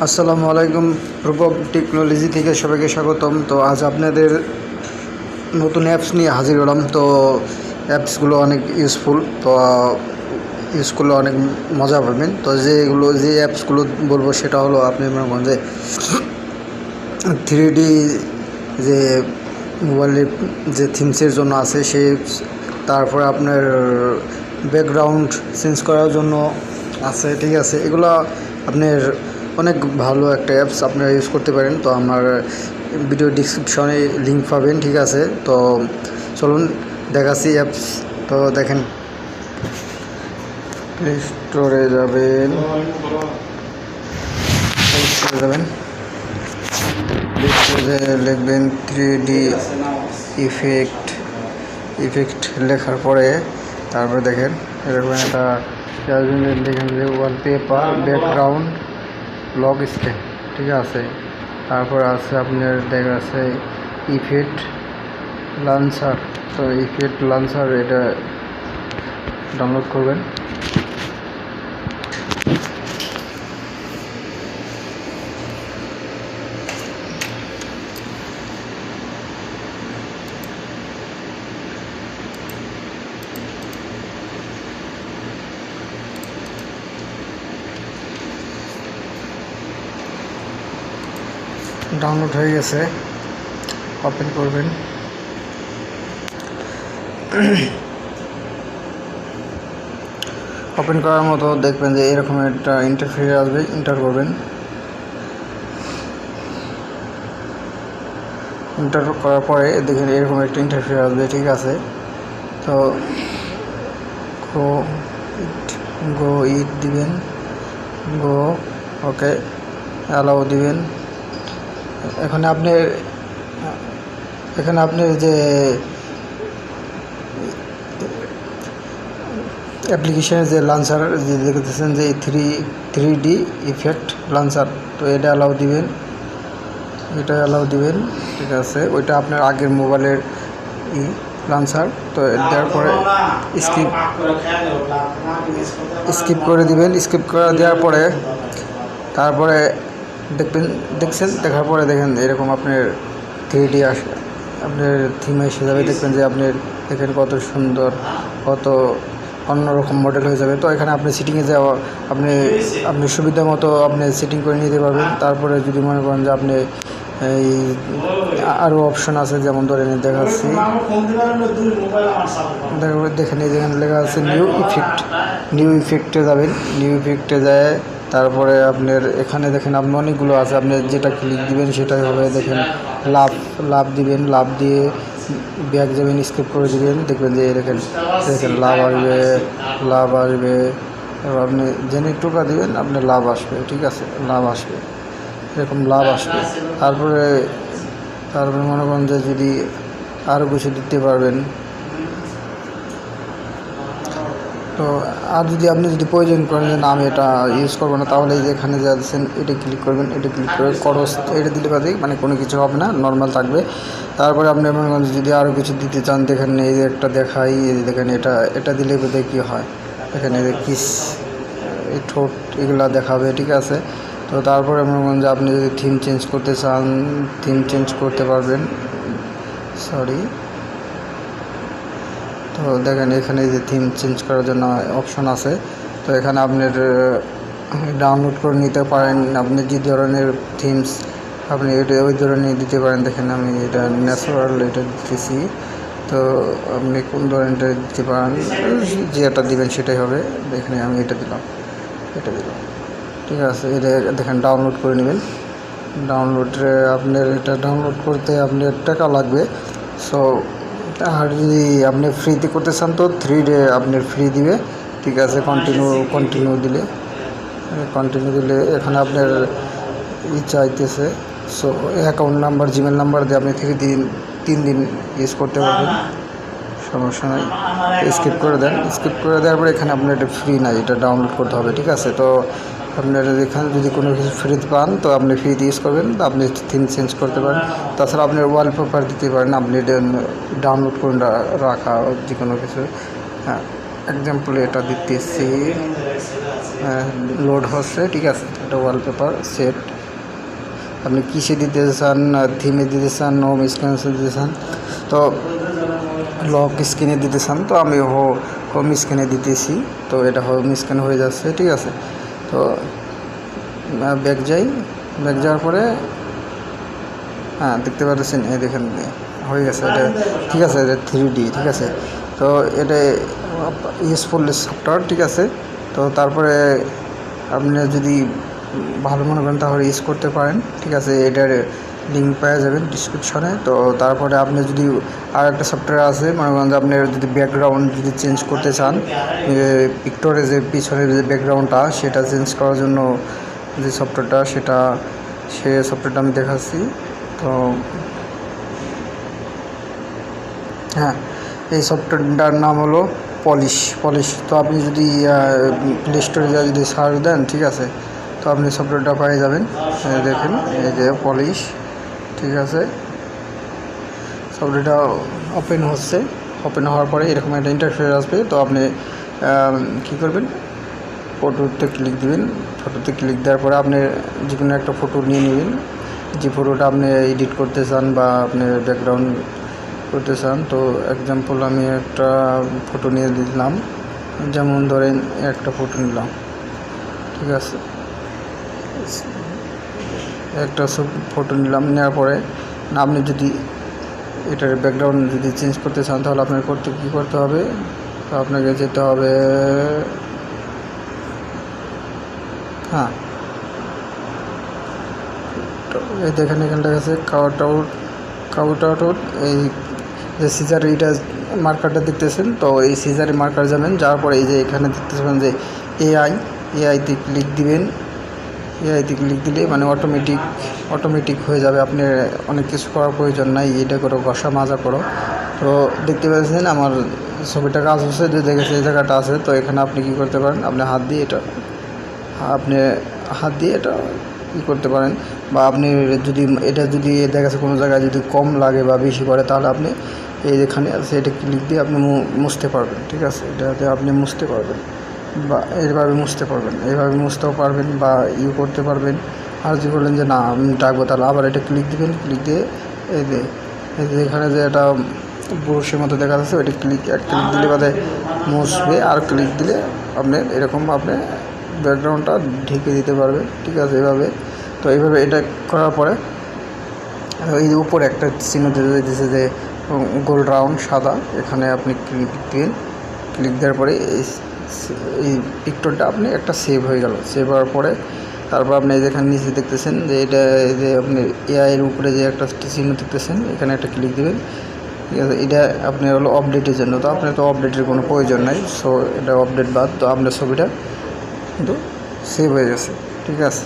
আসসালামু আলাইকুম। রূপক টেকনোলজি থেকে সবাইকে স্বাগতম। তো আজ আপনাদের নতুন অ্যাপস নিয়ে হাজির হলাম। তো অ্যাপসগুলো অনেক ইউজফুল, তো ইউজ করলে অনেক মজা পাবেন। তো যে অ্যাপসগুলো বলবো সেটা হলো, আপনি মনে করেন যে 3D যে মোবাইলের যে থিমসের জন্য আছে সেই, তারপরে আপনার ব্যাকগ্রাউন্ড চেঞ্জ করার জন্য আছে, ঠিক আছে। এগুলো আপনার অনেক ভালো একটা অ্যাপস, আপনারা ইউজ করতে পারেন। তো আমার ভিডিও ডিসক্রিপশনে লিঙ্ক পাবেন, ঠিক আছে। তো চলুন দেখাচ্ছি অ্যাপস। তো দেখেন, প্লে স্টোরে যাবেন, লিখবেন 3D ইফেক্ট লেখার পরে তারপরে দেখেন এরকম একটা দেখেন যে ওয়ালপেপার, ব্যাকগ্রাউন্ড, লক স্ক্রিন, ঠিক আছে। তারপর আছে আপনার দেখা আছে ইফেক্ট লঞ্চার। তো ইফেক্ট লঞ্চার এটা ডাউনলোড করবেন। ডাউনলোড হয়ে গেছে, ওপেন করবেন। ওপেন করার মতো দেখবেন যে এরকম একটা ইন্টারফেস আসবে, এন্টার করবেন। এন্টার করার পরে দেখেন এরকম একটা ইন্টারফেস আসবে, ঠিক আছে। তো গো ইট দিবেন, গো ওকে অ্যালাউ দিবেন। এখানে আপনি যে অ্যাপ্লিকেশনের যে লঞ্চার যে দেখতেছেন যে 3D ইফেক্ট লঞ্চার, তো এটা অ্যালাউ দিবেন, ঠিক আছে। ওইটা আপনার আগের মোবাইলের লঞ্চার। তো দেওয়ার পরে স্কিপ করে দিবেন। স্কিপ করে দেওয়ার পরে তারপরে দেখার পরে দেখেন এরকম আপনার 3D আসে, আপনার থিম এসে যাবে। দেখবেন যে দেখেন কত সুন্দর, কত অন্যরকম মডেল হয়ে যাবে। তো এখানে আপনি সিটিংয়ে যাওয়া, আপনি সুবিধা মতো আপনি সেটিং করে নিতে পারবেন। তারপরে যদি মনে করেন যে আপনি এই আরও অপশন আছে, যেমন ধরেন দেখাচ্ছি, দেখেন যেখানে লেখা আছে নিউ ইফেক্টে যাবেন। নিউ ইফেক্টে যায় তারপরে আপনার এখানে দেখেন আপনি অনেকগুলো আছে, আপনি যেটা ক্লিক দিবেন সেটাই হবে। দেখেন লাভ দিবেন, লাভ দিয়ে ব্যাক যাবেন, স্কিপ করে দিবেন। দেখবেন যে দেখেন লাভ আসবে। এবার আপনি জেনে টোকা দিবেন, আপনি লাভ আসবে, ঠিক আছে। এরকম লাভ আসবে। তারপরে মনে করেন যে যদি আরও কিছু দিতে পারবেন। তো আর আপনি যদি প্রয়োজন করেন যে না আমি এটা ইউজ করবো না, তাহলে এখানে যা দিচ্ছেন এটা ক্লিক করবেন। এটা ক্লিক করে খরচ এটা দিলে পারে, মানে কোনো কিছু হবে না, নর্মাল থাকবে। তারপরে আপনি মনে করেন যদি আরও কিছু দিতে চান, দেখেন এই যে একটা দেখাই, দেখেন এটা দিলে বোধ কী হয়, এখানে কিস এই ঠোঁট এগুলা দেখাবে, ঠিক আছে। তো তারপরে মনে করেন যে আপনি যদি থিম চেঞ্জ করতে চান, থিম চেঞ্জ করতে পারবেন। তো দেখেন এখানে যে থিম চেঞ্জ করার জন্য অপশন আছে। তো এখানে আপনার ডাউনলোড করে নিতে পারেন। আপনি যে ধরনের থিমস আপনি ওই ধরনের দিতে পারেন। দেখেন আমি এটা ন্যাচারাল এটা দিতেছি। তো আপনি কোন ধরনেরটা দিতে পারেন, যেটা দিবেন সেটাই হবে। এখানে আমি এটা দিলাম, ঠিক আছে। এটা দেখেন ডাউনলোড করে নেবেন। আপনার এটা ডাউনলোড করতে আপনার টাকা লাগবে। সো আর যদি আপনি ফ্রিতে করতে চান তো 3 ডে আপনার ফ্রি দিবে, ঠিক আছে। কন্টিনিউ দিলে এখানে আপনার চাইতেছে। So account number, Gmail number দিয়ে আপনি 3 দিন ইউজ করতে পারবেন, সমস্যা নাই। স্কিপ করে দেওয়ার পরে এখানে আপনার এটা ফ্রি নাই, এটা ডাউনলোড করতে হবে, ঠিক আছে। তো আপনার এখানে যদি কোনো কিছু ফ্রিতে পান তো আপনি ফ্রিতে ইউজ করবেন, আপনি থিম চেঞ্জ করতে পারেন। তাছাড়া আপনি ওয়ালপেপার দিতে পারেন, আপনি ডাউনলোড করে রাখা যে কোনো কিছু, হ্যাঁ। এক্সাম্পল এটা দিতেছি, লোড হচ্ছে, ঠিক আছে। এটা ওয়ালপেপার সেট, আপনি কিসে দিতে চান, থিমে দিতে চান, হোম স্ক্রিনে দিতে চান, তো লক স্ক্রিনে দিতে চান, তো আমি হোম স্ক্রিনে দিতেছি, তো এটা হোম স্ক্রিন হয়ে যাচ্ছে, ঠিক আছে। তো ব্যাক যাওয়ার পরে হ্যাঁ দেখতে পাচ্ছেন, এই দেখেন হয়ে গেছে এটা, ঠিক আছে। এটা 3D, ঠিক আছে। তো এটা ইউজফুল সফটওয়্যার, ঠিক আছে। তো তারপরে আপনি যদি ভালো মনে করেন তাহলে ইউজ করতে পারেন, ঠিক আছে। এটার লিঙ্ক পাওয়া যাবেন ডিসক্রিপশনে। তো তারপরে আপনি যদি আর একটা সফটওয়্যার আছে, মনে করেন যে আপনি যদি ব্যাকগ্রাউন্ড যদি চেঞ্জ করতে চান, পিকচারে যে পিছনের যে ব্যাকগ্রাউন্ডটা সেটা চেঞ্জ করার জন্য যে সফটওয়্যারটা, সে সফটওয়্যারটা আমি দেখাচ্ছি। তো হ্যাঁ, এই সফটওয়্যারটার নাম হলো পলিশ। তো আপনি যদি প্লে স্টোরে যা যদি সার্চ দেন, ঠিক আছে, তো আপনি সফটওয়্যারটা পেয়ে যাবেন। দেখেন এই যে পলিশ, ঠিক আছে। সফটওয়্যারটা ওপেন হওয়ার পরে এরকম একটা ইন্টারফেস আসবে। তো আপনি কী করবেন, ফটোতে ক্লিক দিবেন। ফটোতে ক্লিক দেওয়ার পরে আপনি যে কোনো একটা ফটো নিয়ে নেবেন, যে ফটোটা আপনি এডিট করতে চান বা আপনি ব্যাকগ্রাউন্ড করতে চান। তো এক্সাম্পল আমি একটা ফটো নিয়ে দিলাম, যেমন ধরেন একটা ফটো নিলাম, ঠিক আছে। একটা ফটো নিলাম, নেওয়ার পরে আপনি যদি এটার ব্যাকগ্রাউন্ড যদি চেঞ্জ করতে চান, তাহলে আপনার কী করতে হবে, তো আপনাকে যেতে হবে, হ্যাঁ, এই দেখেন এখানে লেখা আছে কাউট আউট। এই যে সিজার এইটা মার্কারটা দেখতেছেন, তো এই সিজারে মার্কার যাবেন, যাওয়ার পরে এই যে এখানে দেখতেছেন যে এআইতে ক্লিক দিবেন। এআইতে ক্লিক দিলে মানে অটোমেটিক হয়ে যাবে, আপনার অনেক কিছু করার প্রয়োজন নাই, এটা করো, ঘষা মাজা করো। তো দেখতে পাচ্ছেন আমার ছবিটা কাজ হচ্ছে, যে দেখেছে এই জায়গাটা আছে। তো এখানে আপনি কী করতে পারেন, আপনি হাত দিয়ে এটা ই করতে পারেন, বা আপনি যদি দেখা গেছে কোনো জায়গায় যদি কম লাগে বা বেশি করে, তাহলে আপনি এই যেখানে আছে এটা ক্লিক দিয়ে আপনি মুছতে পারবেন, ঠিক আছে। এটাতে আপনি মুছতে পারবেন বা এইভাবে মুছতেও পারবেন বা করতে পারবেন। আর যদি বলেন যে না আমি ডাকবো, তাহলে আবার এটা ক্লিক দিবেন, ক্লিক দিয়ে এই যে এখানে যে এটা ব্রুশের মতো দেখা যাচ্ছে, ওইটা ক্লিক দিলে বাদে মুছবে, আর ক্লিক দিলে আপনি এরকম আপনি ব্যাকগ্রাউন্ডটা ঢেকে দিতে পারবে, ঠিক আছে, এভাবে। তো এইভাবে এটা করার পরে এই যে উপরে একটা চিহ্ন দিয়েছে যে গোল রাউন্ড সাদা, এখানে আপনি ক্লিক দিন। ক্লিক দেওয়ার পরে এই পিকচারটা আপনি একটা সেভ হয়ে গেল। সেভ হওয়ার পরে তারপর আপনি যেখানে নিচে দেখতেছেন যে এটা যে আপনি এআইয়ের উপরে যে একটা চিহ্ন দেখতেছেন, এখানে একটা ক্লিক দেবেন, ঠিক আছে। এটা আপনি হলো আপডেটের জন্য, তো আপনার তো আপডেটের কোনো প্রয়োজন নাই, সো এটা আপডেট বাদ। তো আপনার ছবিটা কিন্তু সেভ হয়ে গেছে, ঠিক আছে।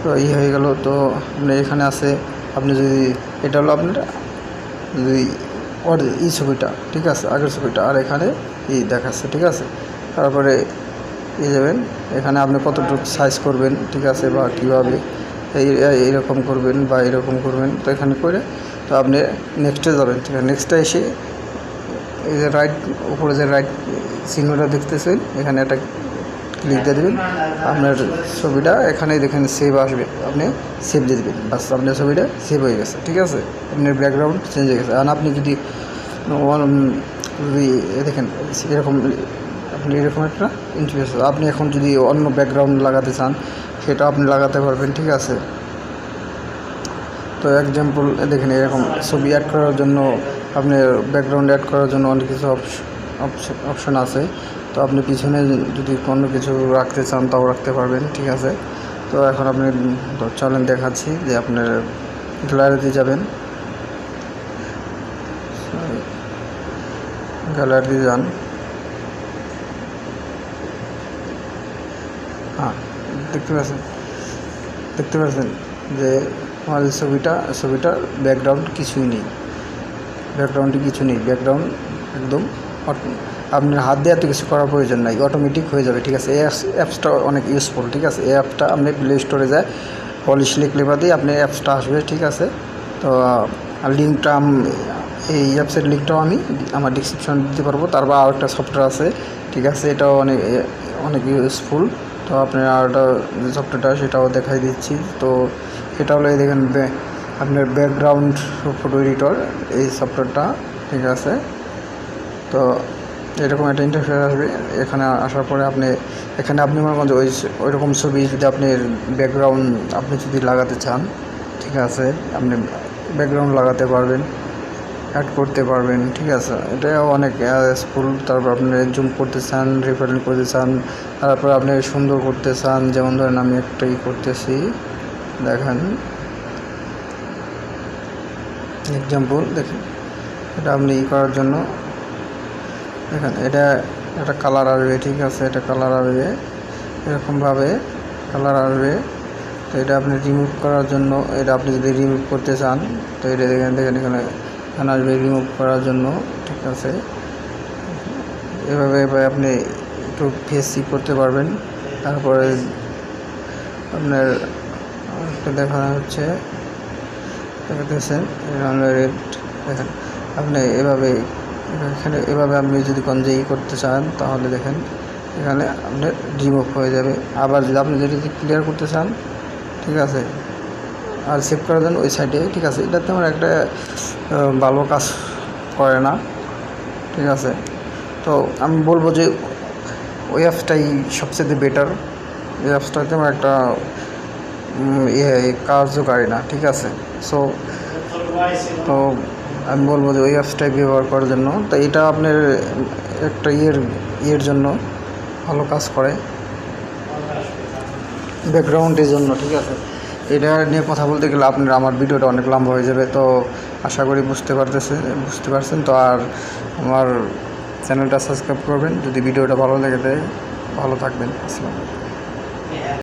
তো হয়ে গেল। তো আপনি এখানে আছে, আপনি যদি এটা হলো আপনার যদি ছবিটা, ঠিক আছে, আগের ছবিটা, আর এখানে দেখাচ্ছে, ঠিক আছে। তারপরে যাবেন, এখানে আপনি কতটুকু সাইজ করবেন, ঠিক আছে, বা কীভাবে এইরকম করবেন বা এরকম করবেন। তো এখানে করে তো আপনি নেক্সটে যাবেন, ঠিক আছে। নেক্সটে এসে এই যে উপরে যে রাইট চিহ্নটা দেখতেছেন, এখানে একটা ক্লিক দিয়ে দেবেন, আপনার ছবিটা এখানে দেখেন সেভ আসবে, আপনি সেভ দিয়ে দেবেন, বাস আপনার ছবিটা সেভ হয়ে গেছে, ঠিক আছে। আপনার ব্যাকগ্রাউন্ড চেঞ্জ হয়ে গেছে। আর আপনি যদি দেখেন এরকম একটা ইন্টারফেস, আপনি এখন যদি অন্য ব্যাকগ্রাউন্ড লাগাতে চান, সেটা আপনি লাগাতে পারবেন, ঠিক আছে। তো এক্সাম্পল দেখেন, এরকম ছবি অ্যাড করার জন্য, আপনি ব্যাকগ্রাউন্ড অ্যাড করার জন্য অনেক কিছু অপশন আছে। তো আপনি পিছনে যদি কোনো কিছু রাখতে চান, তাও রাখতে পারবেন, ঠিক আছে। তো এখন আপনি চলেন দেখাচ্ছি যে আপনার গ্যালারিতে যাবেন, গ্যালারিতে যান, হ্যাঁ দেখতে পাচ্ছেন যে আমার ছবিটার ব্যাকগ্রাউন্ড কিছুই নেই, ব্যাকগ্রাউন্ড একদম আপনার হাত দিয়ে এত কিছু করার প্রয়োজন নাই, অটোমেটিক হয়ে যাবে, ঠিক আছে। এই অ্যাপসটা অনেক ইউজফুল, ঠিক আছে। এই অ্যাপটা আপনি প্লে স্টোরে যায় পলিশ লিখলে বাদেই আপনি অ্যাপসটা আসবে, ঠিক আছে। তো লিঙ্কটা এই অ্যাপসের লিঙ্কটাও আমি আমার ডিসক্রিপশনে দিতে পারবো। তারপর আর একটা সফটওয়্যার আছে, ঠিক আছে, এটাও অনেক অনেক ইউজফুল। তো আপনার আরটা যে সফটওয়্যারটা সেটাও দেখাই দিচ্ছি। তো এটা হলো এই দেখেন আপনার ব্যাকগ্রাউন্ড ফটো এডিটর, এই সফটওয়্যারটা, ঠিক আছে। তো এরকম একটা ইন্টারফেস আসবে। এখানে আসার পরে এখানে আপনি মনে করেন যে ওই রকম ছবি যদি আপনি ব্যাকগ্রাউন্ড আপনি যদি লাগাতে চান, ঠিক আছে, আপনি ব্যাকগ্রাউন্ড লাগাতে পারবেন, অ্যাড করতে পারবেন, ঠিক আছে। এটাও অনেক ইউজফুল। তারপর আপনি জুম করতে চান, রেফারেন্স করতে চান, তারপর আপনি সুন্দর করতে চান, যেমন ধরেন আমি একটাই করতেছি, দেখেন এক্সাম্পল, দেখেন এটা আপনি করার জন্য দেখেন এটা একটা কালার আসবে, ঠিক আছে, এটা কালার আসবে, এরকমভাবে কালার আসবে। তো এটা আপনি রিমুভ করার জন্য, এটা আপনি যদি রিমুভ করতে চান, তো এটা দেখেন এখানে আসবে রিমুভ করার জন্য, ঠিক আছে। এভাবে আপনি একটু ফেসি করতে পারবেন। তারপরে আপনার একটা দেখানো হচ্ছে, দেখতেছেন রেড, দেখেন আপনি এভাবে আপনি যদি কনজেই করতে চান, তাহলে দেখেন এখানে আপনার রিমুভ হয়ে যাবে। আবার যদি আপনি যদি ক্লিয়ার করতে চান, ঠিক আছে, আর সেভ করার জন্য ওই সাইডে, ঠিক আছে। এটা তেমন একটা ভালো কাজ করে না, ঠিক আছে। তো আমি বলবো যে ওই অ্যাপসটাই সবচেয়ে বেটার। এই অ্যাপসটা তেমন একটা কার্যকারী না, ঠিক আছে। তো আমি বলবো যে ওই অ্যাপসটাই ব্যবহার করার জন্য। তো এটা আপনার একটা ইয়ের জন্য ভালো কাজ করে, ব্যাকগ্রাউন্ডের জন্য, ঠিক আছে। এটা নিয়ে কথা বলতে গেলে আমার ভিডিওটা অনেক লম্বা হয়ে যাবে। তো আশা করি বুঝতে পারছেন। তো আর আমার চ্যানেলটা সাবস্ক্রাইব করবেন যদি ভিডিওটা ভালো লেগে দেয়। ভালো থাকবেন। আসসালামু আলাইকুম।